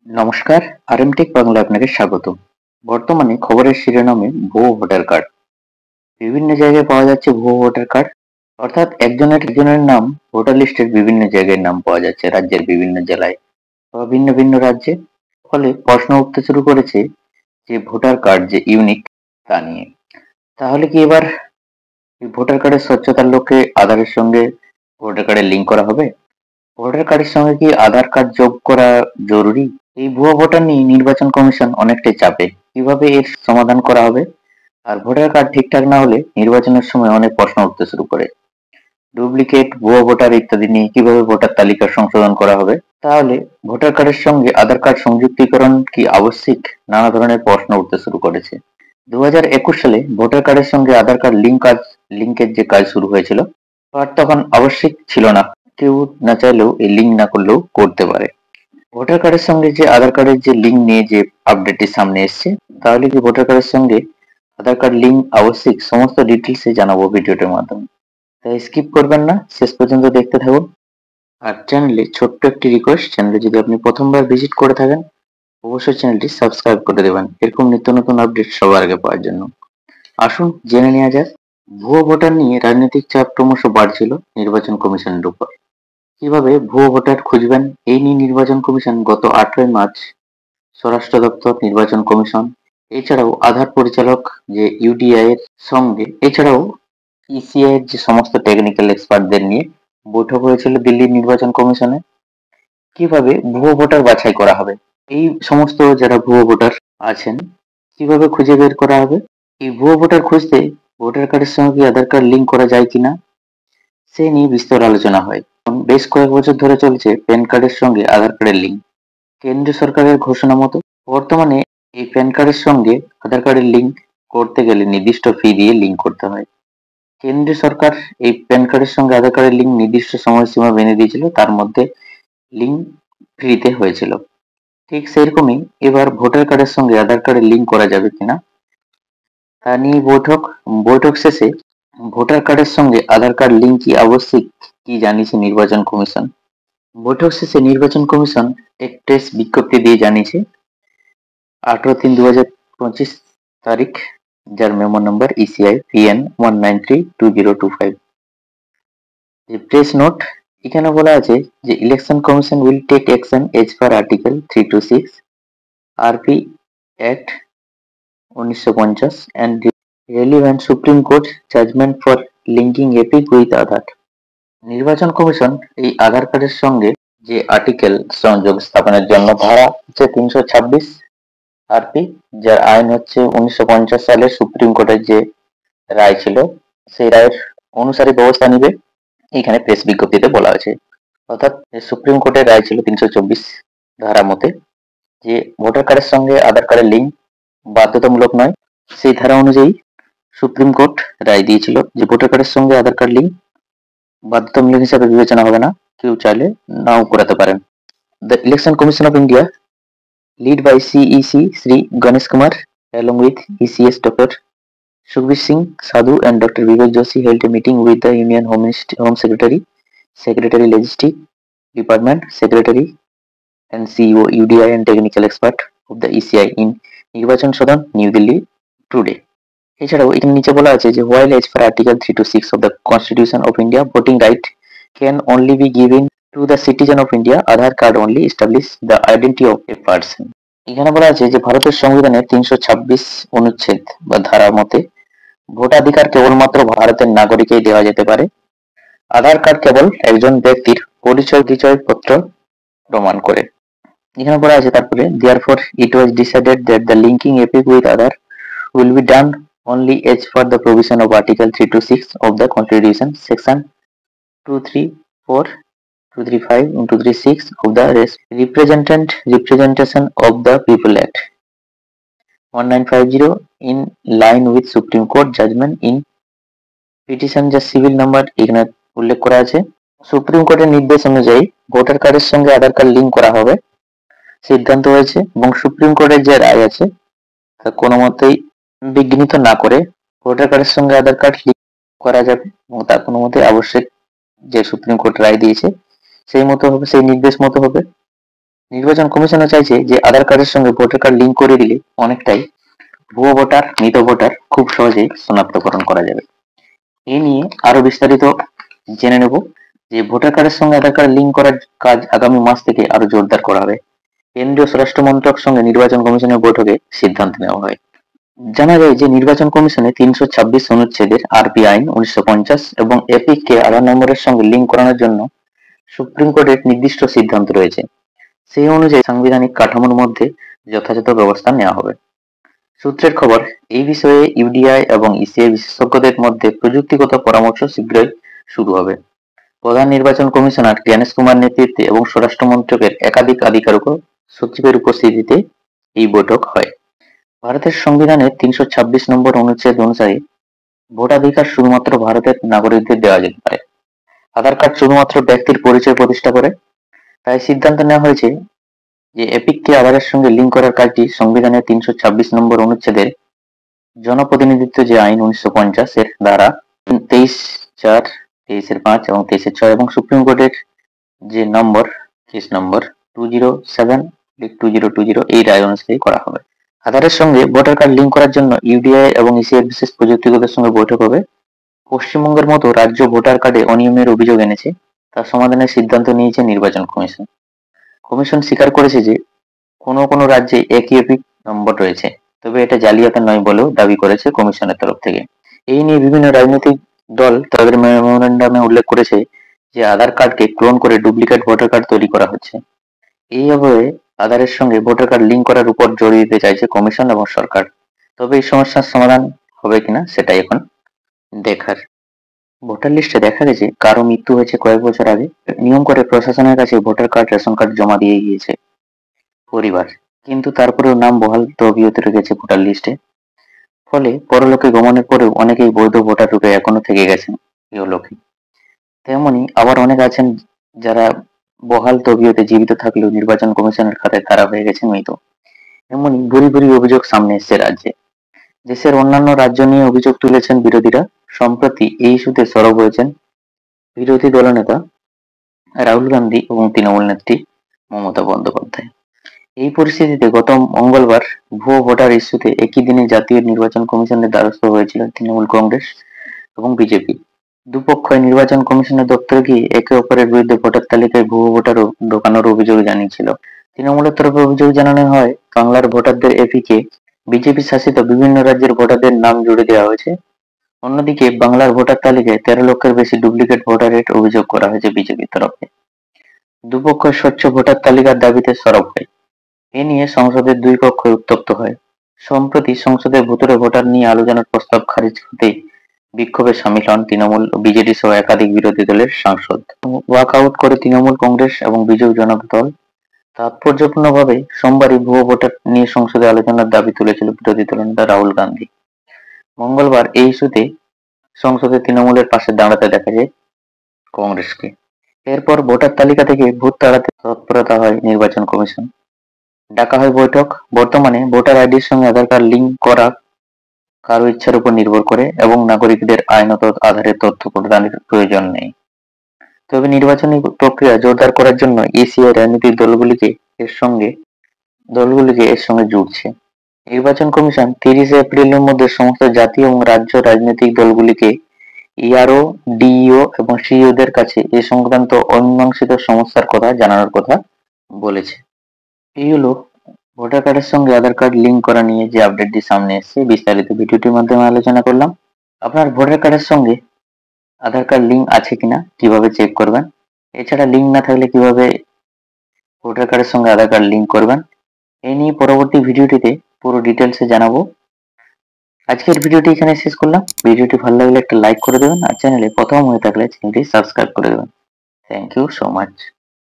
নমস্কার, আরএমটেক বাংলায় আপনাকে স্বাগত। বর্তমানে খবরের শিরোনামে ভুয়ো ভোটার কার্ড। বিভিন্ন জায়গায় পাওয়া যাচ্ছে ভুয়ো ভোটার কার্ড, অর্থাৎ একজনের নাম ভোটার লিস্টের বিভিন্ন জায়গায় নাম পাওয়া যাচ্ছে রাজ্যের বিভিন্ন জেলায় বা ভিন্ন ভিন্ন রাজ্যে। ফলে প্রশ্ন উঠতে শুরু করেছে যে ভোটার কার্ড যে ইউনিক তা নিয়ে। তাহলে কি এবার এই ভোটার কার্ডের স্বচ্ছতার লক্ষ্যে আধারের সঙ্গে ভোটার কার্ডের লিঙ্ক করা হবে? ভোটার কার্ডের সঙ্গে কি আধার কার্ড যোগ করা জরুরি? এই ভুয়ো ভোটার নিয়ে নির্বাচন কমিশন অনেকটাই চাপে। কিভাবে এর সমাধান করা হবে? আর ভোটার কার্ড ঠিকঠাক না হলে নির্বাচনের সময় অনেক প্রশ্ন উঠতে শুরু করে। ডুপ্লিকেট, ভুয়ো ভোটার ইত্যাদি নিয়ে কিভাবে ভোটার তালিকা সংশোধন করা হবে? তাহলে ভোটার কার্ডের সঙ্গে আধার কার্ড সংযুক্তিকরণ কি আবশ্যিক? নানা ধরনের প্রশ্ন উঠতে শুরু করেছে। 2021 সালে ভোটার কার্ডের সঙ্গে আধার কার্ড লিঙ্কের যে কাজ শুরু হয়েছিল, আর তখন আবশ্যিক ছিল না। কেউ না চাইলেও এই লিঙ্ক না করলেও করতে পারে। ভোটার কার্ডের সঙ্গে যে আধার কার্ডের যে লিঙ্ক নিয়ে যে আপডেটটি সামনে এসছে, তাহলে কি ভোটার কার্ডের সঙ্গে আধার কার্ড লিঙ্ক আবশ্যিক? সমস্ত ডিটেলসে জানাবো ভিডিওটির মাধ্যমে, তাই স্কিপ করবেন না, শেষ পর্যন্ত দেখতে থাকুন। আর চ্যানেলে ছোট্ট একটি রিকোয়েস্ট, চ্যানেলে যদি আপনি প্রথমবার ভিজিট করে থাকেন অবশ্যই চ্যানেলটি সাবস্ক্রাইব করে দেবেন এরকম নিত্য নতুন আপডেট সবার আগে পাওয়ার জন্য। আসুন জেনে নেওয়া যাক। ভুয়ো ভোটার নিয়ে রাজনৈতিক চাপ ক্রমশ বাড়ছিল নির্বাচন কমিশনের উপর। কিভাবে ভুয়ো ভোটার খুঁজবেন, এই নিয়ে নির্বাচন কমিশন গত 8ই মার্চ স্বরাষ্ট্র দপ্তর, নির্বাচন কমিশন, এছাড়াও আধার পরিচালক যে ইউডিআই এর সঙ্গে, এছাড়াও ইসিআই এর যে সমস্ত টেকনিক্যাল এক্সপার্টদের নিয়ে বৈঠক হয়েছিল দিল্লি নির্বাচন কমিশনে। কিভাবে ভুয়ো ভোটার বাছাই করা হবে, এই সমস্ত যারা ভুয়ো ভোটার আছেন কিভাবে খুঁজে বের করা হবে, এই ভুয়ো ভোটার খুঁজতে ভোটার কার্ডের সঙ্গে কি আধার কার্ড লিঙ্ক করা যায় কিনা সে নিয়ে বিস্তর আলোচনা হয়। বেশ কয়েক বছর ধরে চলছে প্যান কার্ডের সঙ্গে আধার কার্ডের লিঙ্ক। কেন্দ্রীয় সরকারের ঘোষণা মতো বর্তমানে এই প্যান কার্ডের সঙ্গে আধার কার্ডের লিঙ্ক করতে গেলে নির্দিষ্ট ফি দিয়ে লিঙ্ক করতে হয়। কেন্দ্রীয় সরকার এই প্যান কার্ডের সঙ্গে আধার কার্ডের লিঙ্ক নির্দিষ্ট সময়সীমা বেঁধে দিয়েছিল, তার মধ্যে লিঙ্ক ফ্রিতে হয়েছিল। ঠিক সেরকমই এবার ভোটার কার্ডের সঙ্গে আধার কার্ডের লিঙ্ক করা যাবে কিনা তা নিয়ে বৈঠক শেষে ভোটার কার্ডের সঙ্গে আধার কার্ড লিঙ্ক কি আবশ্যিক, কি জানিয়েছে নির্বাচন কমিশন। বৈঠক শেষে নির্বাচন কমিশন এক প্রেস বিজ্ঞপ্তি দিয়ে জানিয়েছে 18/3/2025 তারিখ, যার মেমো নম্বর ইসিআই পিএন 1932025। যে প্রেস নোট, এখানে বলা আছে যে election commission will take action as per article 326 RP act 1950 and relevant supreme court judgement for linking EPIC with Aadhaar. নির্বাচন কমিশন এই আধার কার্ডের সঙ্গে যে আর্টিকেল সংযোগ স্থাপনের জন্য ধারা হচ্ছে 326 আরপি, যার আইন হচ্ছে 1950 সালে সুপ্রিম কোর্টের যে রায় ছিল সেই রায়ের অনুসারে ব্যবস্থা নিবে, এখানে প্রেস বিজ্ঞপ্তিতে বলা আছে। অর্থাৎ সুপ্রিম কোর্টের রায় ছিল 324 ধারা মতে যে ভোটার কার্ডের সঙ্গে আধার কার্ডের লিঙ্ক বাধ্যতামূলক নয়। সেই ধারা অনুযায়ী সুপ্রিম কোর্ট রায় দিয়েছিল যে ভোটার কার্ডের সঙ্গে আধার কার্ড লিঙ্ক বাধ্যতামূলক হিসাবে বিবেচনা হবে না, কেউ চাইলে নাও করাতে পারেন। The election commission of India lead by CEC Sri Ganesh Kumar along with ECS Dr. Sukhbir Singh Sadhu and Dr. Vivek Joshi held a meeting with the Union Home Secretary, Secretary Logistics Department, Secretary and CEO UDI and technical expert of the ECI in নির্বাচন সদন new Delhi today. এছাড়াও এখানে নিচে বলা আছে যে while as per Article 326 of the Constitution of India, voting right can only be given to the citizen of India, Aadhaar card only establish the identity of a person. এখানে বলা আছে যে ভারতের সংবিধানের 326 অনুচ্ছেদ বা ধারা মতে ভোটাধিকার কেবলমাত্র ভারতের নাগরিকই দেওয়া যেতে পারে। আধার কার্ড কেবল একজন ব্যক্তির পরিচয় পত্র প্রমাণ করে। এখানে বলা আছে তারপরে therefore it was decided that the linking epic with Aadhaar will be done only as per the provision of Article 326 of the Constitution, Section 234, 235 and 236 of the Representation of the People Act 1950 in line with Supreme Court judgment in petition যা civil number এখানে উল্লেখ করা আছে। Supreme কোর্টের নির্দেশ অনুযায়ী voter কার্ডের সঙ্গে আধার কার্ড লিঙ্ক করা হবে সিদ্ধান্ত হয়েছে এবং সুপ্রিম কোর্টের যে রায় আছে তা কোনো মতেই বিঘ্নিত না করে ভোটার কার্ডের সঙ্গে আধার কার্ড লিঙ্ক করা যাবে এবং তার কোনো মতে আবশ্যক যে সুপ্রিম কোর্ট রায় দিয়েছে সেই মতো হবে, সেই নির্দেশ মতো হবে। নির্বাচন কমিশনও চাইছে যে আধার কার্ডের সঙ্গে ভোটার কার্ড লিঙ্ক করে দিলে অনেকটাই ভুয়ো ভোটার, মৃত ভোটার খুব সহজেই শনাক্তকরণ করা যাবে। এ নিয়ে আরো বিস্তারিত জেনে নেব যে ভোটার কার্ডের সঙ্গে আধার কার্ড লিঙ্ক করার কাজ আগামী মাস থেকে আরো জোরদার করা হবে। কেন্দ্রীয় স্বরাষ্ট্র মন্ত্রক সঙ্গে নির্বাচন কমিশনের বৈঠকে সিদ্ধান্ত নেওয়া হয়। জানা যায় যে নির্বাচন কমিশনে 326 অনুচ্ছেদের আরপি আইন 1950 এবং এপিক কে আধার নম্বরের সঙ্গে লিঙ্ক করানোর জন্য সুপ্রিম কোর্টের নির্দিষ্ট সিদ্ধান্ত রয়েছে। সেই অনুযায়ী সাংবিধানিক কাঠামোর মধ্যে যথাযথ ব্যবস্থা নেওয়া হবে। সূত্রের খবর, এই বিষয়ে ইউডিআই এবং ইসিআই বিশেষজ্ঞদের মধ্যে প্রযুক্তিগত পরামর্শ শীঘ্রই শুরু হবে। প্রধান নির্বাচন কমিশনার জ্ঞানেশ কুমার নেতৃত্বে এবং স্বরাষ্ট্র মন্ত্রকের একাধিক আধিকারিক ও সচিবের উপস্থিতিতে এই বৈঠক হয়। ভারতের সংবিধানের 326 নম্বর অনুচ্ছেদ অনুসারে ভোটাধিকার শুধুমাত্র ভারতের নাগরিকদের দেওয়া যেতে পারে। আধার কার্ড শুধুমাত্র ব্যক্তির পরিচয় প্রতিষ্ঠা করে। তাই সিদ্ধান্ত নেওয়া হয়েছে যে এপিককে আধারের সঙ্গে লিঙ্ক করার কাজটি সংবিধানের 326 নম্বর অনুচ্ছেদের জনপ্রতিনিধিত্ব যে আইন 1950 এর দ্বারা 23(4), 23(5) এবং 23(6) এবং সুপ্রিম কোর্টের যে নম্বর কেস নম্বর 207/2020 এই রায় অনুযায়ী করা হবে। আধারের সঙ্গে ভোটার কার্ড লিঙ্ক করার জন্য ইউডিআই এবং ইসিআই বিশেষ প্রযুক্তিগতের সঙ্গে বৈঠক হবে। পশ্চিমবঙ্গের মতো রাজ্য ভোটার কার্ডে অনিয়মের অভিযোগ এনেছে, তার সমাধানের সিদ্ধান্ত নিয়েছে নির্বাচন কমিশন। কমিশন স্বীকার করেছে যে কোনো রাজ্যে একই এপিক নম্বর রয়েছে, তবে এটা জালিয়াতি নয় বলেও দাবি করেছে কমিশনের তরফ থেকে। এই নিয়ে বিভিন্ন রাজনৈতিক দল তাদের মেমোরেন্ডামে উল্লেখ করেছে যে আধার কার্ডকে ক্লোন করে ডুপ্লিকেট ভোটার কার্ড তৈরি করা হচ্ছে। এই অবয়ে আধারের সঙ্গে ভোটার কার্ড লিঙ্ক করার উপর জোর দিতে চাইছে কমিশন এবং সরকার। তবে এই সমস্যার সমাধান হবে কিনা সেটাই এখন দেখার। ভোটার লিস্টে দেখা গেছে কারো মৃত্যু হয়েছে কয়েক বছর আগে, নিয়ম করে প্রশাসনের কাছে ভোটার কার্ড, রেশন কার্ড জমা দিয়ে গিয়েছে পরিবার, কিন্তু তারপরেও নাম বহাল তবিয়তে রেখেছে ভোটার লিস্টে। ফলে পরলোকে গমনের পরেও অনেকেই বৈধ ভোটার রূপে এখনো থেকে গেছেন ইহলোকে। তেমনি আবার অনেক আছেন যারা বহাল তবিয়তে জীবিত থাকলেও নির্বাচন কমিশনের খাতায় তারা হয়ে গেছেন মৃত। এমনই ভুরি ভুরি অভিযোগ সামনে এসছে রাজ্যে। দেশের অন্যান্য রাজ্য নিয়ে অভিযোগ তুলেছেন বিরোধীরা। সম্প্রতি এই ইস্যুতে সরব হয়েছেন বিরোধী দলনেতা রাহুল গান্ধী এবং তৃণমূল নেত্রী মমতা বন্দ্যোপাধ্যায়। এই পরিস্থিতিতে গত মঙ্গলবার ভুয়ো ভোটার ইস্যুতে একই দিনে জাতীয় নির্বাচন কমিশনের দ্বারস্থ হয়েছিল তৃণমূল কংগ্রেস এবং বিজেপি। দুপক্ষই নির্বাচন কমিশনের দপ্তরে গিয়ে একে অপরের বিরুদ্ধে ভোটার তালিকায় ভুয়ো ভোটার ঢোকানোর অভিযোগ জানিয়েছিল। তৃণমূলের তরফে অভিযোগ জানানো হয়, বাংলার ভোটারদের এপিকে বিজেপি শাসিত বিভিন্ন রাজ্যের ভোটারদের নাম জুড়ে দেওয়া হয়েছে। অন্যদিকে বাংলার ভোটার তালিকায় 13 লক্ষের বেশি ডুপ্লিকেট ভোটারের অভিযোগ করা হয়েছে বিজেপির তরফে। দুপক্ষ স্বচ্ছ ভোটার তালিকার দাবিতে সরব হয়। এ নিয়ে সংসদের দুই কক্ষই উত্তপ্ত হয়। সম্প্রতি সংসদে ভুতুড়ে ভোটার নিয়ে আলোচনার প্রস্তাব খারিজ হতেই বিক্ষোভে সামিল হন তৃণমূল, বিজেডি সহ একাধিক বিরোধী দলের সাংসদ। ওয়াকআউট করে তৃণমূল, কংগ্রেস এবং বিজু জনতা দল। তাৎপর্যপূর্ণভাবে সোমবারই ভুয়ো ভোটার নিয়ে সংসদে আলোচনার দাবি তুলেছিল বিরোধী দলনেতা রাহুল গান্ধী। মঙ্গলবার এই ইস্যুতে সংসদে তৃণমূলের পাশে দাঁড়াতে দেখা যায় কংগ্রেসকে। এরপর ভোটার তালিকা থেকে ভূত তাড়াতে তৎপরতা হয় নির্বাচন কমিশন। ডাকা হয় বৈঠক। বর্তমানে ভোটার আইডির সঙ্গে আধার কার্ড লিঙ্ক করা কারো ইচ্ছার উপর নির্ভর করে এবং নাগরিকদের আইনত আধারে তথ্য প্রদানের প্রয়োজন নেই। তবে নির্বাচনী প্রক্রিয়া জোরদার করার জন্য ইসিআই রাজনৈতিক দলগুলিকে এর সঙ্গে জুড়ছে। নির্বাচন কমিশন 30 এপ্রিলের মধ্যে সমস্ত জাতীয় এবং রাজ্য রাজনৈতিক দলগুলিকে ইআরও, ডিইও এবং সিইওদের কাছে এ সংক্রান্ত অমীমাংসিত সমস্যার কথা জানানোর কথা বলেছে। এই হলো ভোটার কার্ডের সঙ্গে আধার কার্ড লিঙ্ক করা নিয়ে যে আপডেটটি সামনে এসেছে, বিস্তারিত ভিডিওটির মাধ্যমে আলোচনা করলাম। আপনার ভোটার কার্ডের সঙ্গে আধার কার্ড লিঙ্ক আছে কিনা কিভাবে চেক করবেন, এছাড়া লিঙ্ক না থাকলে কিভাবে ভোটার কার্ডের সঙ্গে আধার কার্ড লিঙ্ক করবেন, এই নিয়ে পরবর্তী ভিডিওটিতে পুরো ডিটেলসে জানাবো। আজকের ভিডিওটি এখানে শেষ করলাম। ভিডিওটি ভালো লাগলে একটা লাইক করে দেবেন আর চ্যানেলে প্রথম হয়ে থাকলে চ্যানেলটি সাবস্ক্রাইব করে দেবেন। Thank you so much.